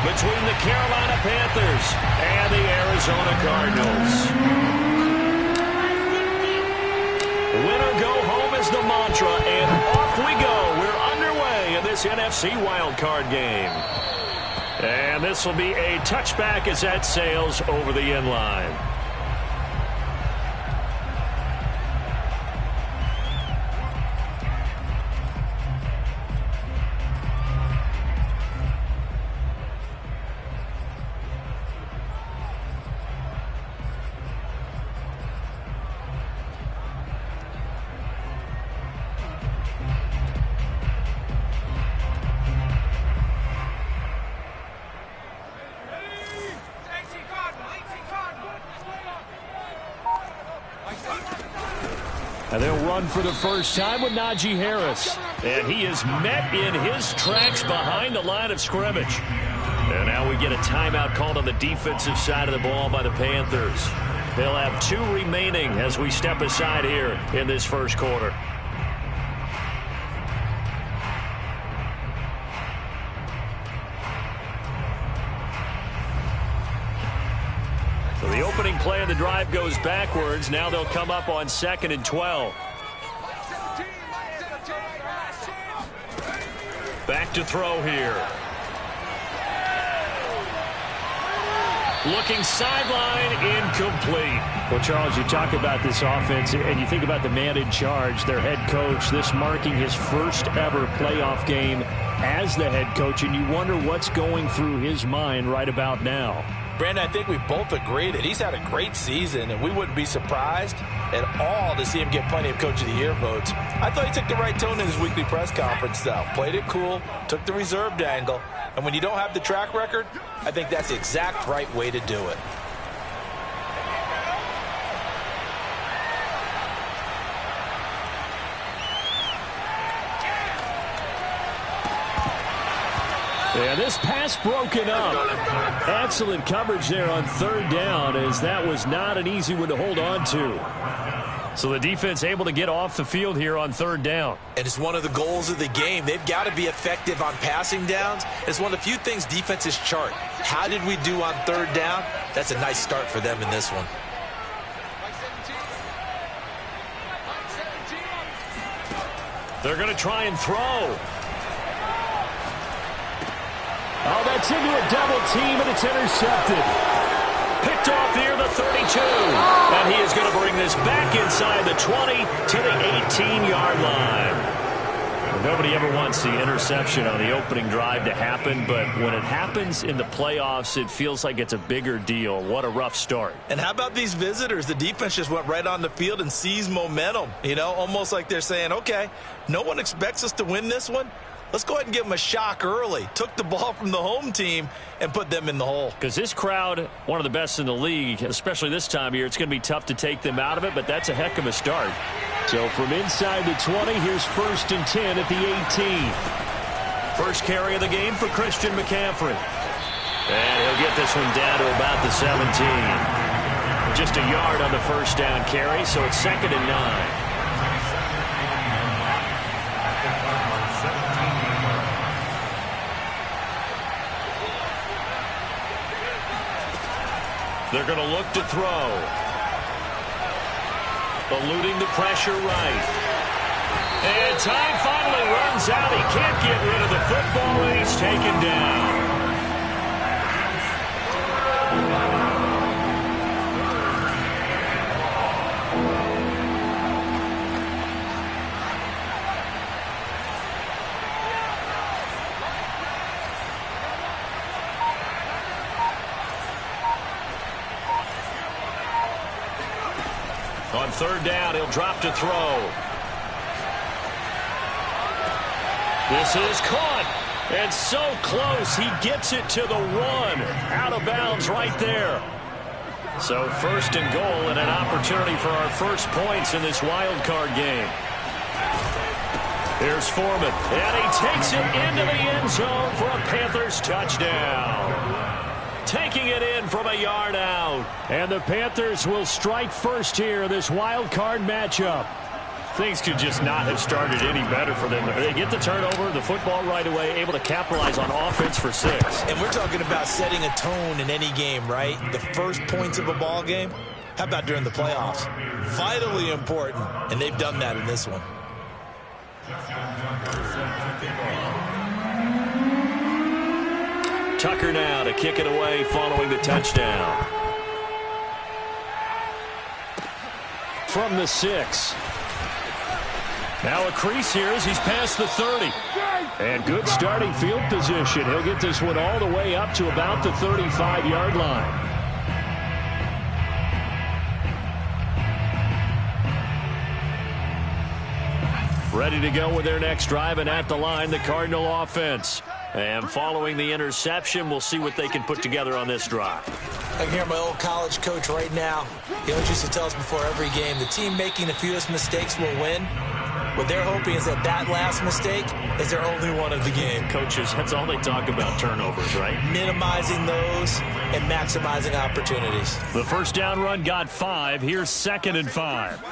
between the Carolina Panthers and the Arizona Cardinals. Winner go home is the mantra, and off we go. We're underway in this NFC wildcard game. And this will be a touchback as that sails over the end line. And they'll run for the first time with Najee Harris. And he is met in his tracks behind the line of scrimmage. And now we get a timeout called on the defensive side of the ball by the Panthers. They'll have 2 remaining as we step aside here in this first quarter. So the opening play of the drive goes backwards. Now they'll come up on 2nd and 12. Back to throw here. Looking sideline, incomplete. Well, Charles, you talk about this offense, and you think about the man in charge, their head coach, this marking his first ever playoff game as the head coach, and you wonder what's going through his mind right about now. Brandon, I think we both agree that he's had a great season, and we wouldn't be surprised at all to see him get plenty of Coach of the Year votes. I thought he took the right tone in his weekly press conference, though. Played it cool, took the reserved angle, and when you don't have the track record, I think that's the exact right way to do it. And this pass broken up. Excellent coverage there on 3rd down, as that was not an easy one to hold on to. So the defense able to get off the field here on 3rd down. And it's one of the goals of the game. They've got to be effective on passing downs. It's one of the few things defenses chart. How did we do on 3rd down? That's a nice start for them in this one. They're going to try and throw. Oh, that's into a double team, and it's intercepted. Picked off near the 32. And he is going to bring this back inside the 20 to the 18-yard line. Nobody ever wants the interception on the opening drive to happen, but when it happens in the playoffs, it feels like it's a bigger deal. What a rough start. And how about these visitors? The defense just went right on the field and seized momentum. You know, almost like they're saying, okay, no one expects us to win this one. Let's go ahead and give them a shock early. Took the ball from the home team and put them in the hole. Because this crowd, one of the best in the league, especially this time of year, it's going to be tough to take them out of it, but that's a heck of a start. So from inside the 20, here's 1st and 10 at the 18. First carry of the game for Christian McCaffrey. And he'll get this one down to about the 17. Just a yard on the first down carry, so it's 2nd and 9. They're going to look to throw. Eluding the pressure right. And time finally runs out. He can't get rid of the football, and he's taken down. On 3rd down, he'll drop to throw. This is caught. And so close, he gets it to the 1. Out of bounds right there. So 1st and goal, and an opportunity for our first points in this wild card game. Here's Foreman. And he takes it into the end zone for a Panthers touchdown. Taking it in from a yard out. And the Panthers will strike first here in this wild card matchup. Things could just not have started any better for them. They get the turnover, the football right away, able to capitalize on offense for 6. And we're talking about setting a tone in any game, right? The first points of a ball game. How about during the playoffs? Vitally important, and they've done that in this one. Tucker now to kick it away following the touchdown. From the 6. Now a crease here as he's past the 30. And good starting field position. He'll get this one all the way up to about the 35-yard line. Ready to go with their next drive, and at the line, the Cardinal offense. And following the interception, we'll see what they can put together on this drive. I can hear my old college coach right now. He always used to tell us before every game, the team making the fewest mistakes will win. What they're hoping is that last mistake is their only one of the game. Coaches, that's all they talk about, turnovers, right? Minimizing those and maximizing opportunities. The first down run got 5. Here's 2nd and 5.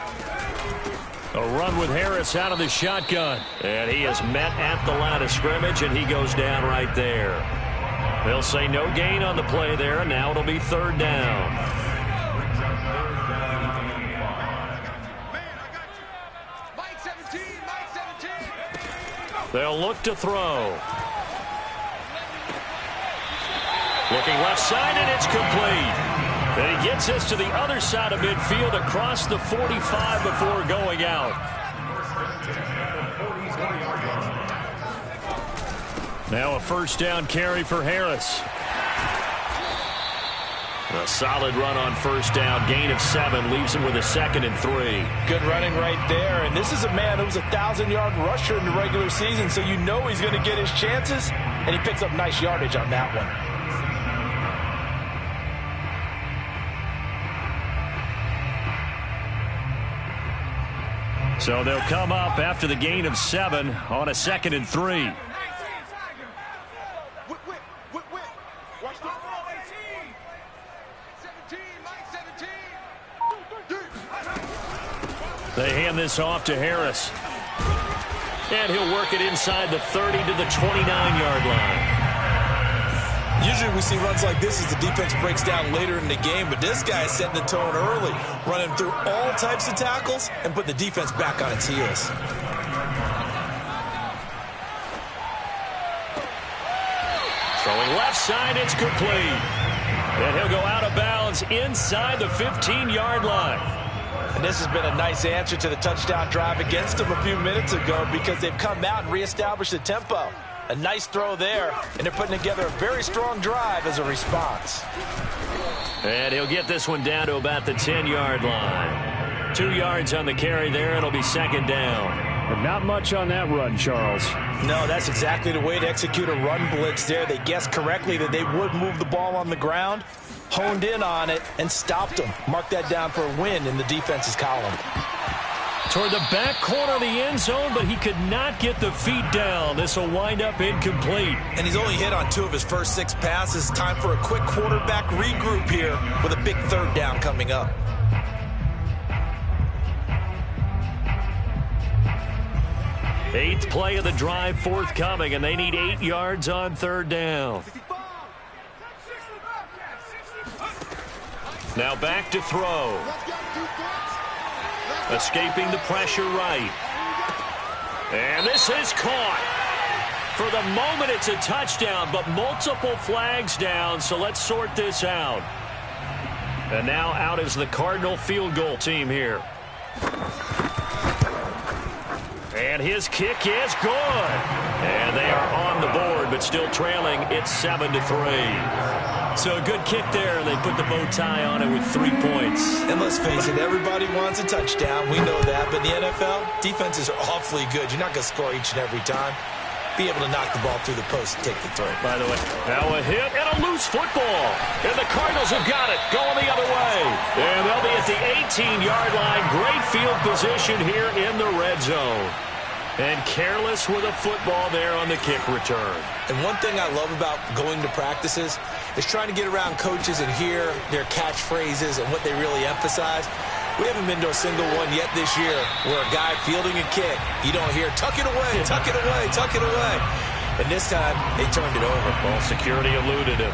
A run with Harris out of the shotgun. And he is met at the line of scrimmage, and he goes down right there. They'll say no gain on the play there, and now it'll be 3rd down. They'll look to throw. Looking left side, and it's complete. And he gets us to the other side of midfield across the 45 before going out. Now a first down carry for Harris. A solid run on first down. Gain of 7 leaves him with a 2nd and 3. Good running right there. And this is a man who was a 1,000-yard rusher in the regular season, so you know he's going to get his chances. And he picks up nice yardage on that one. So they'll come up after the gain of 7 on a 2nd and 3. They hand this off to Harris. And he'll work it inside the 30 to the 29-yard line. Usually we see runs like this as the defense breaks down later in the game, but this guy is setting the tone early, running through all types of tackles and put the defense back on its heels. Throwing left side, it's complete. And he'll go out of bounds inside the 15-yard line. And this has been a nice answer to the touchdown drive against them a few minutes ago because they've come out and reestablished the tempo. A nice throw there, and they're putting together a very strong drive as a response. And he'll get this one down to about the 10-yard line. 2 yards on the carry there. It'll be 2nd down. And not much on that run, Charles. No, that's exactly the way to execute a run blitz there. They guessed correctly that they would move the ball on the ground, honed in on it, and stopped them. Mark that down for a win in the defense's column. Toward the back corner of the end zone, but he could not get the feet down. This will wind up incomplete. And he's only hit on 2 of his first 6 passes. Time for a quick quarterback regroup here with a big 3rd down coming up. Eighth play of the drive forthcoming, and they need 8 yards on 3rd down. Now back to throw. Escaping the pressure right. And this is caught. For the moment, it's a touchdown, but multiple flags down, so let's sort this out. And now out is the Cardinal field goal team here. And his kick is good. And they are on the board, but still trailing. It's 7-3. So a good kick there. They put the bow tie on it with 3 points. And let's face it, everybody wants a touchdown. We know that. But in the NFL, defenses are awfully good. You're not going to score each and every time. Be able to knock the ball through the post and take the throw. By the way, now a hit and a loose football. And the Cardinals have got it. Going the other way. And they'll be at the 18-yard line. Great field position here in the red zone. And careless with a football there on the kick return. And one thing I love about going to practices is trying to get around coaches and hear their catchphrases and what they really emphasize. We haven't been to a single one yet this year where a guy fielding a kick, you don't hear, tuck it away, tuck it away, tuck it away. And this time, they turned it over. Ball security eluded him.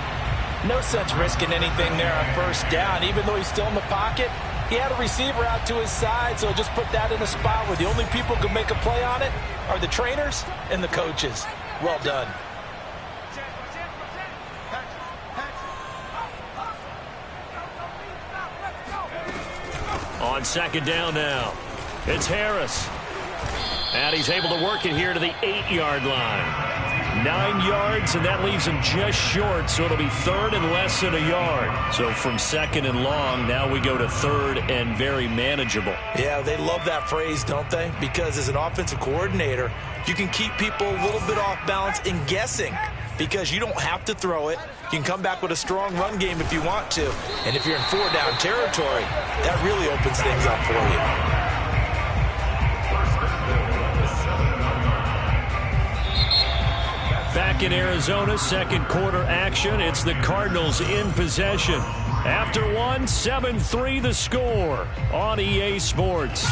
No sense risking anything there on first down. Even though he's still in the pocket, he had a receiver out to his side, so just put that in a spot where the only people who can make a play on it are the trainers and the coaches. Well done. On second down now, it's Harris. And he's able to work it here to the 8-yard line. 9 yards, and that leaves him just short, so it'll be third and less than a yard. So from second and long, now we go to third and very manageable. Yeah, they love that phrase, don't they? Because as an offensive coordinator, you can keep people a little bit off balance and guessing because you don't have to throw it. You can come back with a strong run game if you want to. And if you're in 4-down territory, that really opens things up for you. Back in Arizona, second quarter action. It's the Cardinals in possession. After one, 7-3 the score on EA Sports.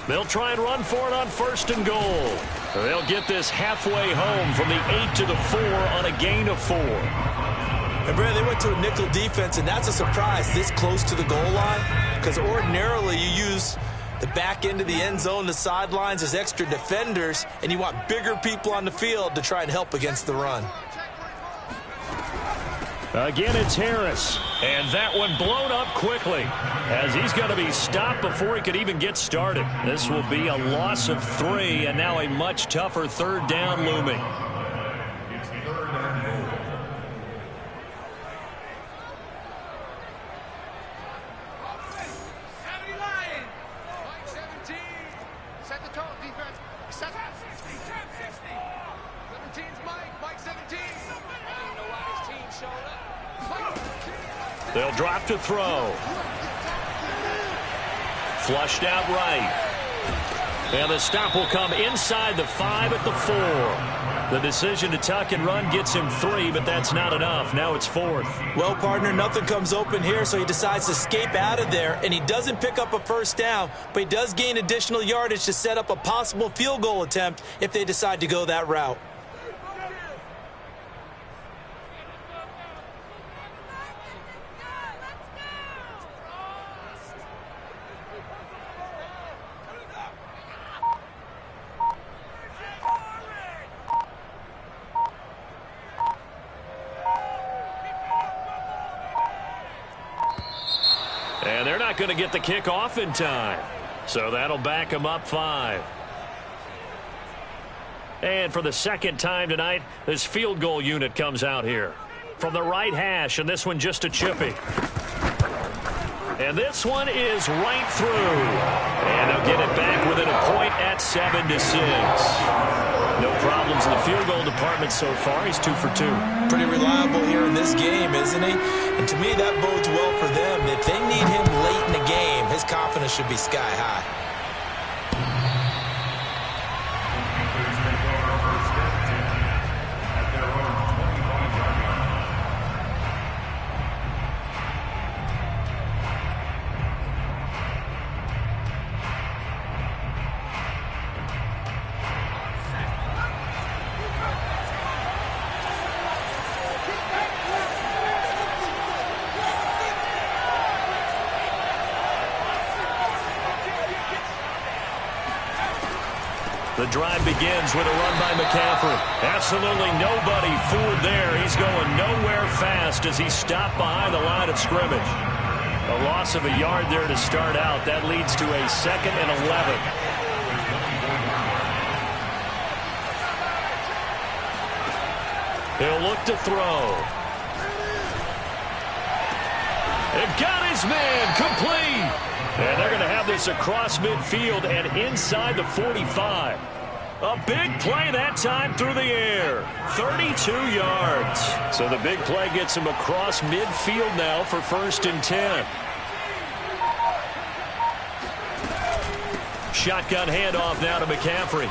They'll try and run for it on first and goal. They'll get this halfway home from the 8 to the 4 on a gain of 4. And, Brad, they went to a nickel defense, and that's a surprise this close to the goal line because ordinarily you use the back end of the end zone, the sidelines as extra defenders, and you want bigger people on the field to try and help against the run. Again, it's Harris, and that one blown up quickly as he's going to be stopped before he could even get started. This will be a loss of 3, and now a much tougher third down looming. They'll drop to throw. Flushed out right. And the stop will come inside the 5 at the 4. The decision to tuck and run gets him 3, but that's not enough. Now it's 4th. Well, partner, nothing comes open here, so he decides to escape out of there, and he doesn't pick up a first down, but he does gain additional yardage to set up a possible field goal attempt if they decide to go that route. And they're not going to get the kick off in time. So that'll back them up 5. And for the second time tonight, this field goal unit comes out here. From the right hash, and this one just a chippy. And this one is right through. And they'll get it back within a point at 7-6. No problems in the field goal department so far. He's 2 for 2. Pretty reliable here in this game, isn't he? And to me, that bodes well for them. If they need him late in the game, his confidence should be sky high. The drive begins with a run by McCaffrey. Absolutely nobody fooled there. He's going nowhere fast as he's stopped behind the line of scrimmage. A loss of a yard there to start out. That leads to a 2nd and 11. He'll look to throw. And got his man complete. And they're going to have this across midfield and inside the 45. A big play that time through the air. 32 yards. So the big play gets him across midfield now for 1st and 10. Shotgun handoff now to McCaffrey.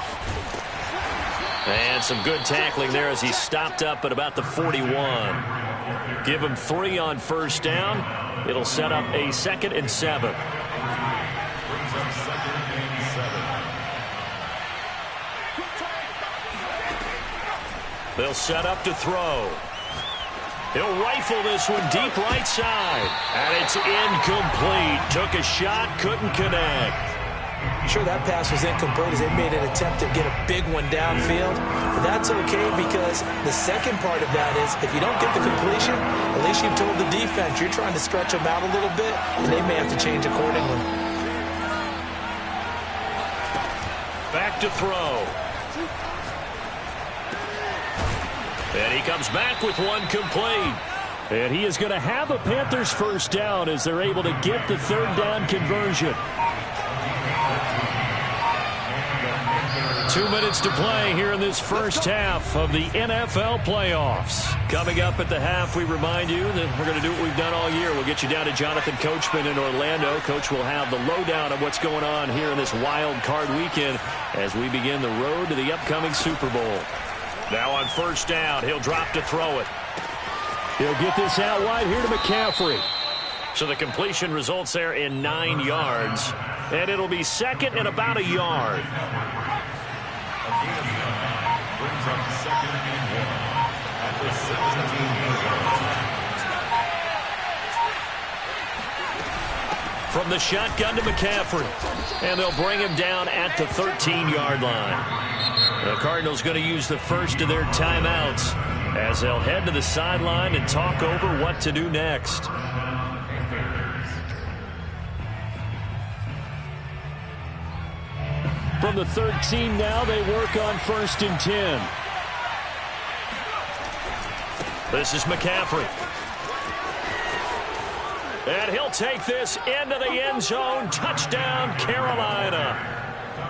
And some good tackling there as he stopped up at about the 41. Give him 3 on first down. It'll set up a 2nd and 7. They'll set up to throw. He'll rifle this one deep right side. And it's incomplete. Took a shot, couldn't connect. Sure, that pass was incomplete as they made an attempt to get a big one downfield. But that's okay because the second part of that is if you don't get the completion, at least you've told the defense you're trying to stretch them out a little bit, and they may have to change accordingly. Back to throw. And he comes back with one complete. And he is going to have a Panthers first down as they're able to get the 3rd down conversion. 2 minutes to play here in this first half of the NFL playoffs. Coming up at the half, we remind you that we're going to do what we've done all year. We'll get you down to Jonathan Coachman in Orlando. Coach will have the lowdown of what's going on here in this wild card weekend as we begin the road to the upcoming Super Bowl. Now on first down, he'll drop to throw it. He'll get this out wide here to McCaffrey. So the completion results there in 9 yards. And it'll be 2nd and about a yard. From the shotgun to McCaffrey. And they'll bring him down at the 13-yard line. The Cardinals going to use the first of their timeouts as they'll head to the sideline and talk over what to do next. From the 13 now, they work on 1st and 10. This is McCaffrey. And he'll take this into the end zone. Touchdown, Carolina.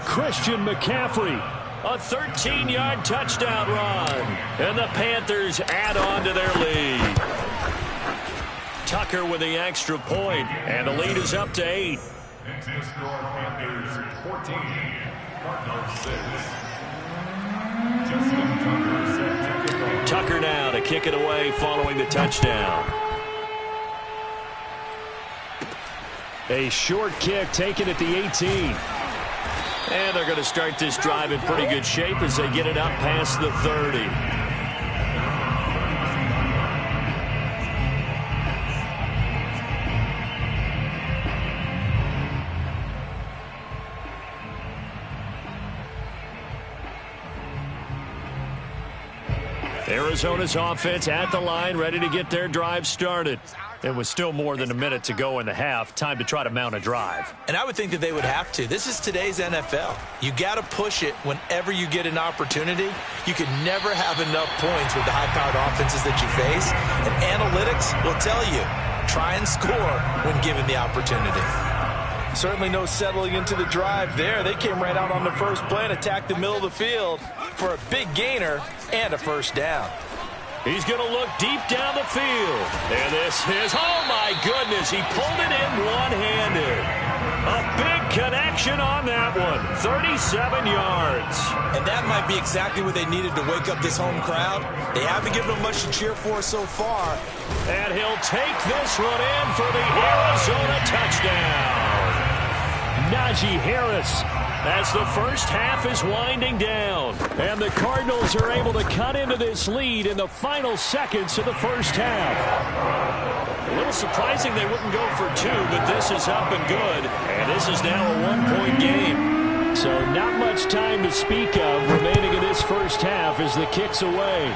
Christian McCaffrey. A 13-yard touchdown run. And the Panthers add on to their lead. Tucker with the extra point. And the lead is up to 8. Panthers 14. Cardinals 6. Justin Tucker set to kick off. Tucker now to kick it away following the touchdown. A short kick taken at the 18. And they're going to start this drive in pretty good shape as they get it up past the 30. Arizona's offense at the line, ready to get their drive started. It was still more than a minute to go in the half. Time to try to mount a drive. And I would think that they would have to. This is today's NFL. You got to push it whenever you get an opportunity. You can never have enough points with the high-powered offenses that you face. And analytics will tell you, try and score when given the opportunity. Certainly no settling into the drive there. They came right out on the first play and attacked the middle of the field for a big gainer and a first down. He's going to look deep down the field. And this is, oh my goodness, he pulled it in one-handed. A big connection on that one, 37 yards. And that might be exactly what they needed to wake up this home crowd. They haven't given them much to cheer for so far. And he'll take this one in for the Arizona touchdown. Najee Harris. As the first half is winding down. And the Cardinals are able to cut into this lead in the final seconds of the first half. A little surprising they wouldn't go for 2, but this is up and good. And this is now a 1-point game. So not much time to speak of remaining in this first half as the kick's away.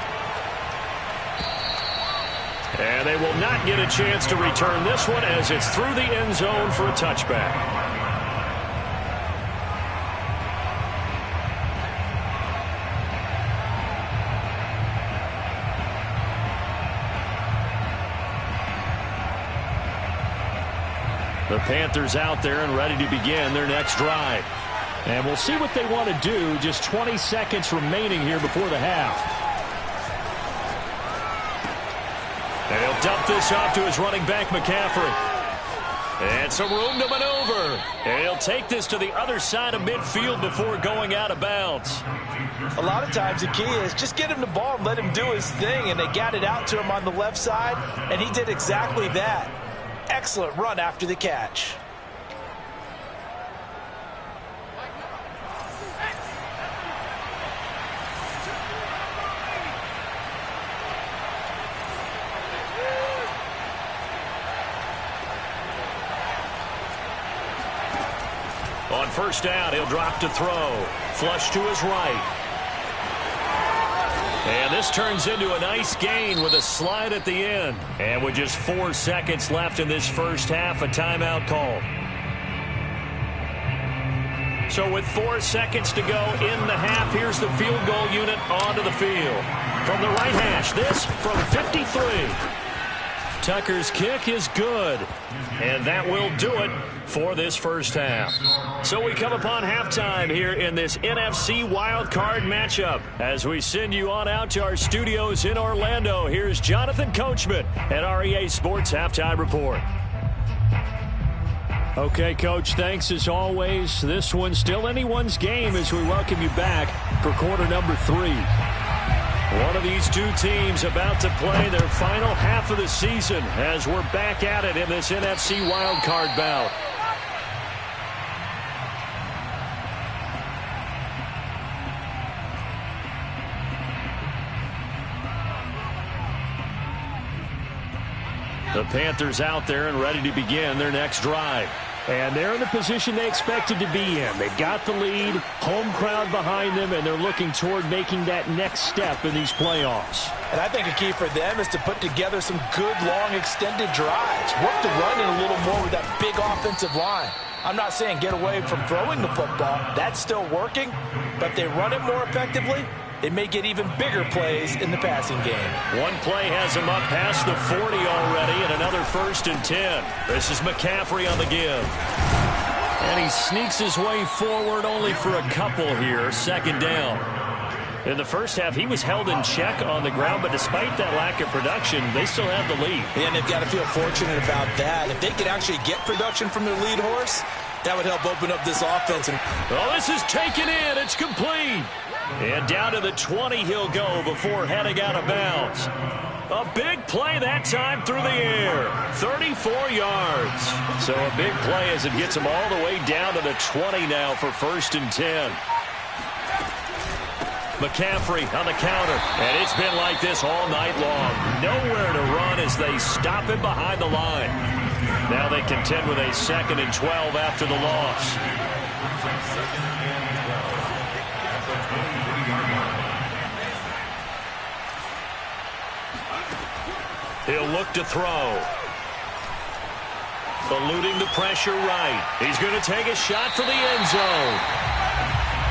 And they will not get a chance to return this one as it's through the end zone for a touchback. The Panthers out there and ready to begin their next drive. And we'll see what they want to do. Just 20 seconds remaining here before the half. And he'll dump this off to his running back, McCaffrey. And some room to maneuver. And he'll they'll take this to the other side of midfield before going out of bounds. A lot of times the key is just get him the ball and let him do his thing, and they got it out to him on the left side, and he did exactly that. Excellent run after the catch. On first down, he'll drop to throw. Flush to his right. And this turns into a nice gain with a slide at the end. And with just 4 seconds left in this first half, a timeout call. So with 4 seconds to go in the half, here's the field goal unit onto the field. From the right hash, this from 53. Tucker's kick is good. And that will do it for this first half. So we come upon halftime here in this NFC wildcard matchup. As we send you on out to our studios in Orlando, here's Jonathan Coachman at REA Sports Halftime Report. Okay, Coach, thanks as always. This one's still anyone's game as we welcome you back for quarter number 3. One of these two teams about to play their final half of the season as we're back at it in this NFC wildcard bout. The Panthers out there and ready to begin their next drive. And they're in the position they expected to be in. They've got the lead, home crowd behind them, and they're looking toward making that next step in these playoffs. And I think a key for them is to put together some good, long, extended drives. Work the run in a little more with that big offensive line. I'm not saying get away from throwing the football. That's still working. But if they run it more effectively, they may get even bigger plays in the passing game. One play has him up past the 40 already, and another 1st and 10. This is McCaffrey on the give. And he sneaks his way forward only for a couple here, 2nd down. In the first half, he was held in check on the ground, but despite that lack of production, they still have the lead. And they've got to feel fortunate about that. If they could actually get production from their lead horse, that would help open up this offense. Oh, this is taken in. It's complete. And down to the 20 he'll go before heading out of bounds. A big play that time through the air. 34 yards. So a big play as it gets him all the way down to the 20 now for 1st and 10. McCaffrey on the counter. And it's been like this all night long. Nowhere to run as they stop him behind the line. Now they contend with a 2nd and 12 after the loss. He'll look to throw. Eluding the pressure right. He's going to take a shot for the end zone.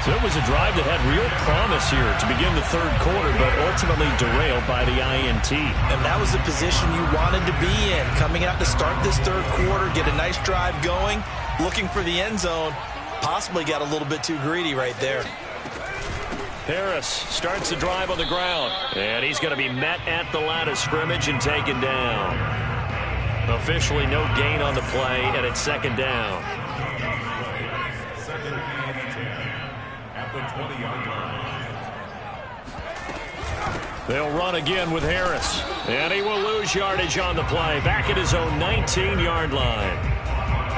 So it was a drive that had real promise here to begin the 3rd quarter, but ultimately derailed by the INT. And that was the position you wanted to be in. Coming out to start this 3rd quarter, get a nice drive going, looking for the end zone. Possibly got a little bit too greedy right there. Harris starts the drive on the ground. And he's going to be met at the line of scrimmage and taken down. Officially no gain on the play, and it's 2nd down. At the 20-yard line. They'll run again with Harris. And he will lose yardage on the play. Back at his own 19-yard line.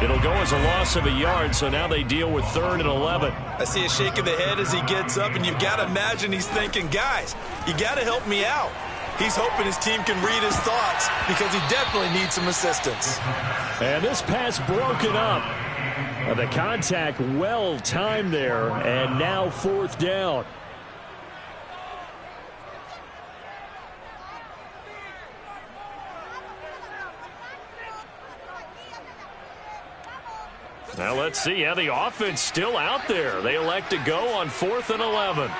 It'll go as a loss of a yard, so now they deal with 3rd and 11. I see a shake of the head as he gets up, and you've got to imagine he's thinking, guys, you got to help me out. He's hoping his team can read his thoughts because he definitely needs some assistance. And this pass broken up. The contact well timed there, and now 4th down. Now let's see how the offense still out there. They elect to go on 4th and 11.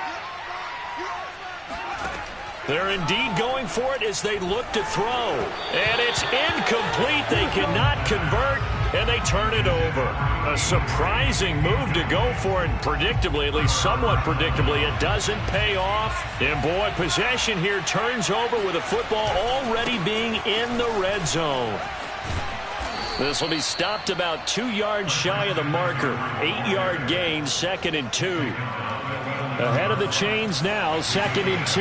They're indeed going for it as they look to throw. And it's incomplete. They cannot convert, and they turn it over. A surprising move to go for it. Predictably, at least somewhat predictably, it doesn't pay off. And boy, possession here turns over with the football already being in the red zone. This will be stopped about 2 yards shy of the marker. 8-yard gain, 2nd and 2. Ahead of the chains now, 2nd and 2.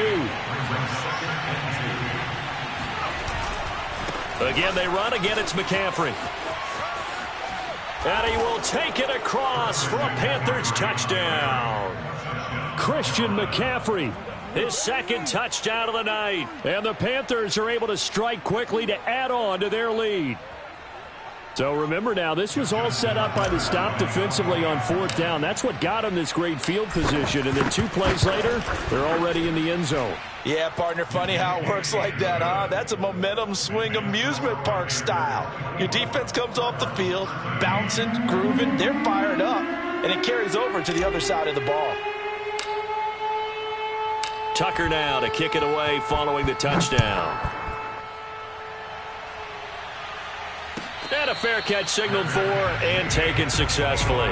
Again, they run. Again, it's McCaffrey. And he will take it across for a Panthers touchdown. Christian McCaffrey, his 2nd touchdown of the night. And the Panthers are able to strike quickly to add on to their lead. So remember now, this was all set up by the stop defensively on 4th down. That's what got them this great field position. And then 2 plays later, they're already in the end zone. Yeah, partner, funny how it works like that, huh? That's a momentum swing amusement park style. Your defense comes off the field, bouncing, grooving, they're fired up, and it carries over to the other side of the ball. Tucker now to kick it away following the touchdown. And a fair catch signaled for and taken successfully.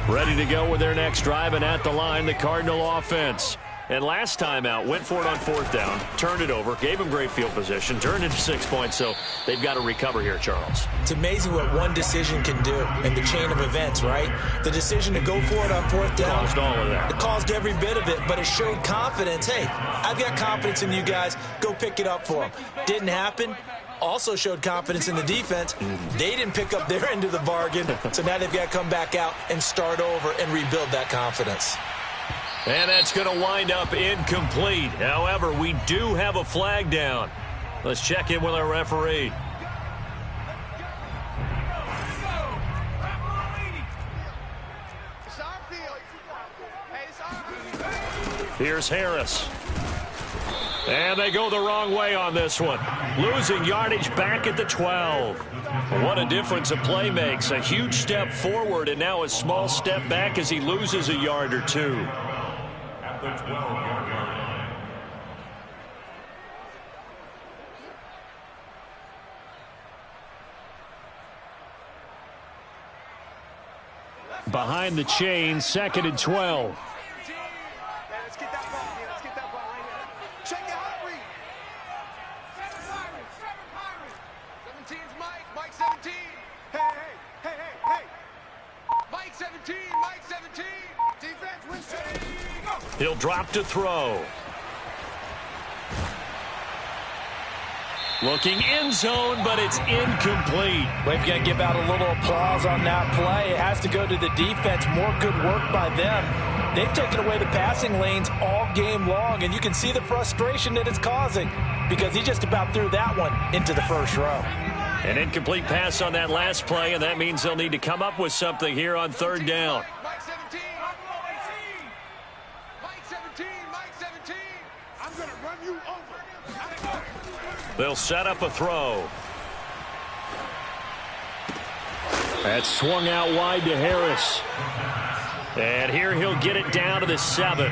Ready to go with their next drive, and at the line, the Cardinal offense. And last time out, went for it on 4th down, turned it over, gave them great field position, turned into 6 points, so they've got to recover here, Charles. It's amazing what one decision can do in the chain of events, right? The decision to go for it on 4th down. Caused all of that. It caused every bit of it, but it showed confidence. Hey, I've got confidence in you guys. Go pick it up for them. Didn't happen. Also showed confidence in the defense. They didn't pick up their end of the bargain, so now they've got to come back out and start over and rebuild that confidence. And that's going to wind up incomplete. However, we do have a flag down. Let's check in with our referee. Here's Harris. And they go the wrong way on this one. Losing yardage back at the 12. What a difference a play makes. A huge step forward and now a small step back as he loses a yard or 2. At the 12-yard line. Behind the chain, 2nd and 12. Let's get that ball here. Let's get that ball right here. Check it out, Reed. 17's Mike. Mike 17. Hey. Mike 17. Mike 17. Defense, win straight. Go. He'll drop to throw. Looking end zone, but it's incomplete. We've got to give out a little applause on that play. It has to go to the defense. More good work by them. They've taken away the passing lanes all game long, and you can see the frustration that it's causing because he just about threw that one into the first row. An incomplete pass on that last play, and that means they'll need to come up with something here on 3rd down. Mike 17. Mike 17. Mike 17. I'm going to run you over. They'll set up a throw. That's swung out wide to Harris. And here he'll get it down to the 7.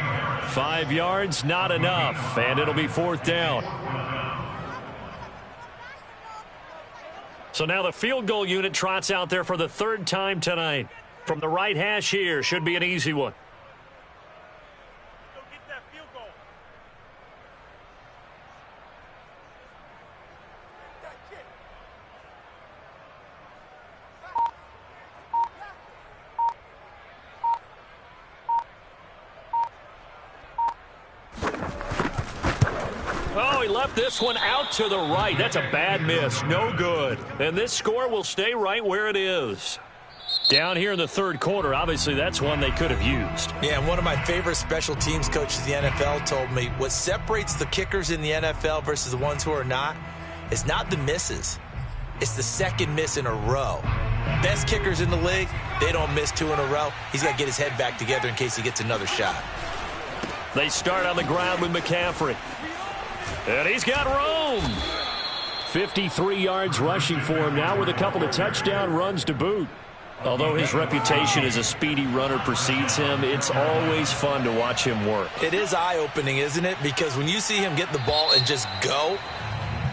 5 yards, not enough. And it'll be 4th down. So now the field goal unit trots out there for the 3rd time tonight. From the right hash here, should be an easy one. Oh, he left this one out to the right. That's a bad miss. No good. And this score will stay right where it is. Down here in the 3rd quarter, obviously that's one they could have used. Yeah, and one of my favorite special teams coaches in the NFL told me what separates the kickers in the NFL versus the ones who are not is not the misses. It's the 2nd miss in a row. Best kickers in the league, they don't miss 2 in a row. He's got to get his head back together in case he gets another shot. They start on the ground with McCaffrey. And he's got room. 53 yards rushing for him now with a couple of touchdown runs to boot. Although his reputation as a speedy runner precedes him, it's always fun to watch him work. It is eye-opening, isn't it? Because when you see him get the ball and just go,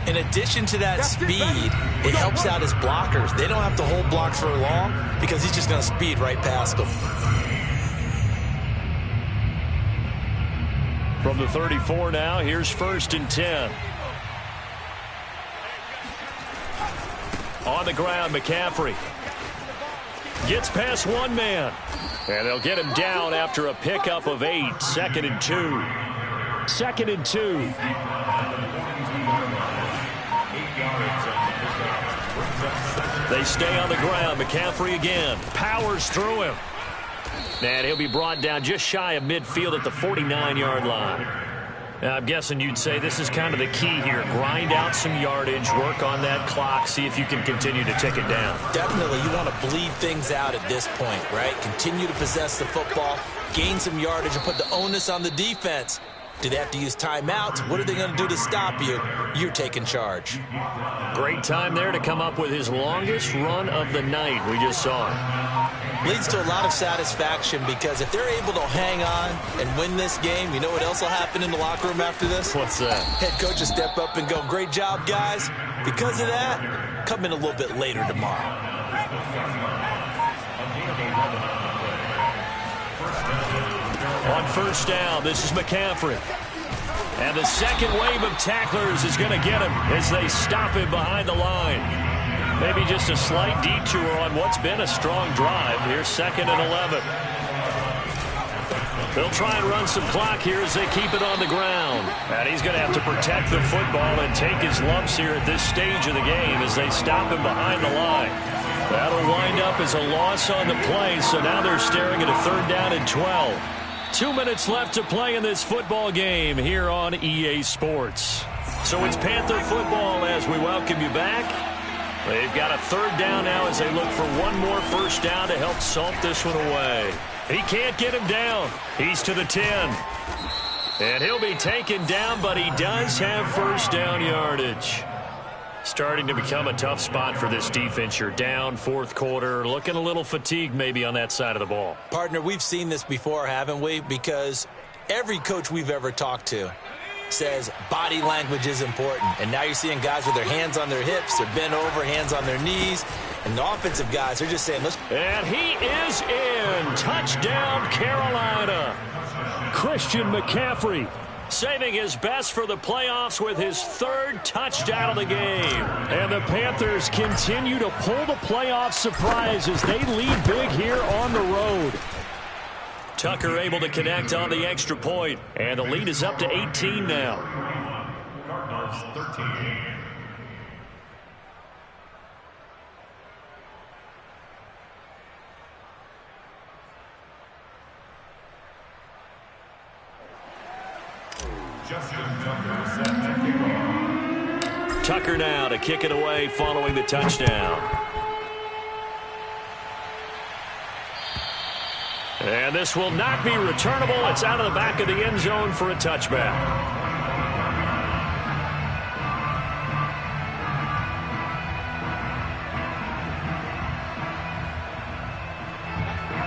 In addition to that speed, it helps out his blockers. They don't have to hold blocks for long because he's just going to speed right past them. From the 34 now, here's 1st and 10. On the ground, McCaffrey. Gets past one man. And they'll get him down after a pickup of 8. 2nd and 2. 2nd and 2. They stay on the ground. McCaffrey again. Powers through him. And he'll be brought down just shy of midfield at the 49-yard line. Now, I'm guessing you'd say this is kind of the key here. Grind out some yardage, work on that clock, see if you can continue to tick it down. Definitely, you want to bleed things out at this point, right? Continue to possess the football, gain some yardage, and put the onus on the defense. Do they have to use timeouts? What are they going to do to stop you? You're taking charge. Great time there to come up with his longest run of the night. We just saw it. Leads to a lot of satisfaction because if they're able to hang on and win this game, you know what else will happen in the locker room after this? What's that? Head coach will step up and go, great job, guys. Because of that, come in a little bit later tomorrow. On 1st down, this is McCaffrey. And the second wave of tacklers is going to get him as they stop him behind the line. Maybe just a slight detour on what's been a strong drive. Here's 2nd and 11. They'll try and run some clock here as they keep it on the ground. And he's going to have to protect the football and take his lumps here at this stage of the game as they stop him behind the line. That'll wind up as a loss on the play, so now they're staring at a 3rd down and 12. 2 minutes left to play in this football game here on EA Sports. So it's Panther football as we welcome you back. They've got a 3rd down now as they look for one more 1st down to help salt this one away. He can't get him down. He's to the 10. And he'll be taken down, but he does have 1st down yardage. Starting to become a tough spot for this defense. You're down 4th quarter, looking a little fatigued maybe on that side of the ball. Partner, we've seen this before, haven't we? Because every coach we've ever talked to says body language is important. And now you're seeing guys with their hands on their hips, they're bent over, hands on their knees. And the offensive guys are just saying, let's... And he is in. Touchdown, Carolina. Christian McCaffrey saving his best for the playoffs with his 3rd touchdown of the game. And the Panthers continue to pull the playoff surprise as they lead big here on the road. Tucker able to connect on the extra point. And the lead is up to 18 now. Cardinals 13. Tucker now to kick it away following the touchdown. And this will not be returnable. It's out of the back of the end zone for a touchback.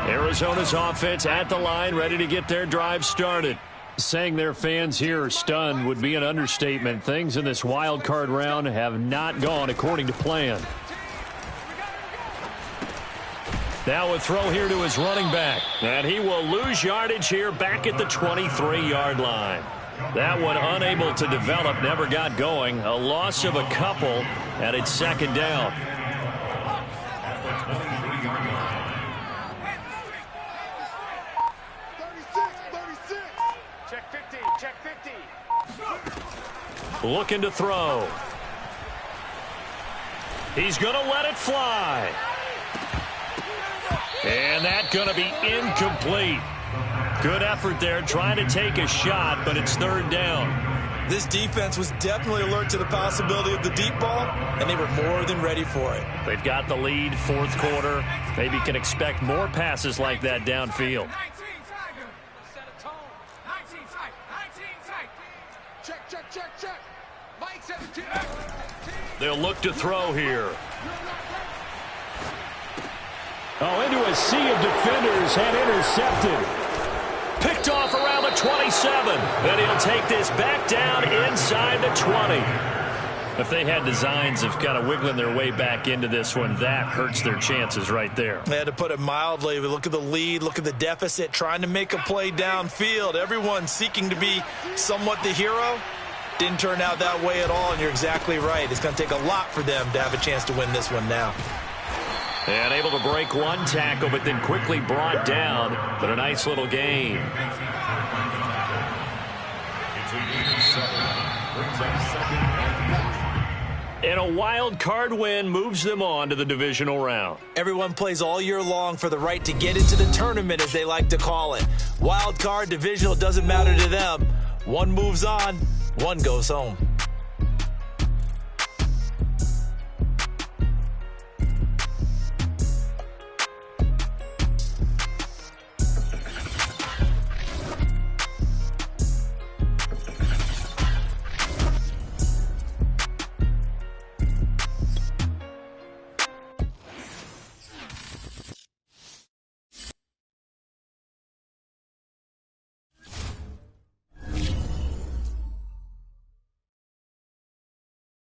Arizona's offense at the line, ready to get their drive started. Saying their fans here are stunned would be an understatement. Things in this wild card round have not gone according to plan. Now a throw here to his running back. And he will lose yardage here back at the 23-yard line. That one unable to develop, never got going. A loss of a couple, and it's 2nd down. Looking to throw. He's going to let it fly. And that's going to be incomplete. Good effort there trying to take a shot, but it's 3rd down. This defense was definitely alert to the possibility of the deep ball, and they were more than ready for it. They've got the lead, 4th quarter. Maybe can expect more passes like that downfield. They'll look to throw here. Oh, into a sea of defenders and intercepted. Picked off around the 27. Then he'll take this back down inside the 20. If they had designs of kind of wiggling their way back into this one, that hurts their chances right there. They had to put it mildly. We look at the lead, look at the deficit, trying to make a play downfield. Everyone seeking to be somewhat the hero. Didn't turn out that way at all, and you're exactly right. It's going to take a lot for them to have a chance to win this one now. And able to break one tackle, but then quickly brought down. But a nice little gain. And a wild card win moves them on to the divisional round. Everyone plays all year long for the right to get into the tournament, as they like to call it. Wild card, divisional, doesn't matter to them. One moves on, one goes home.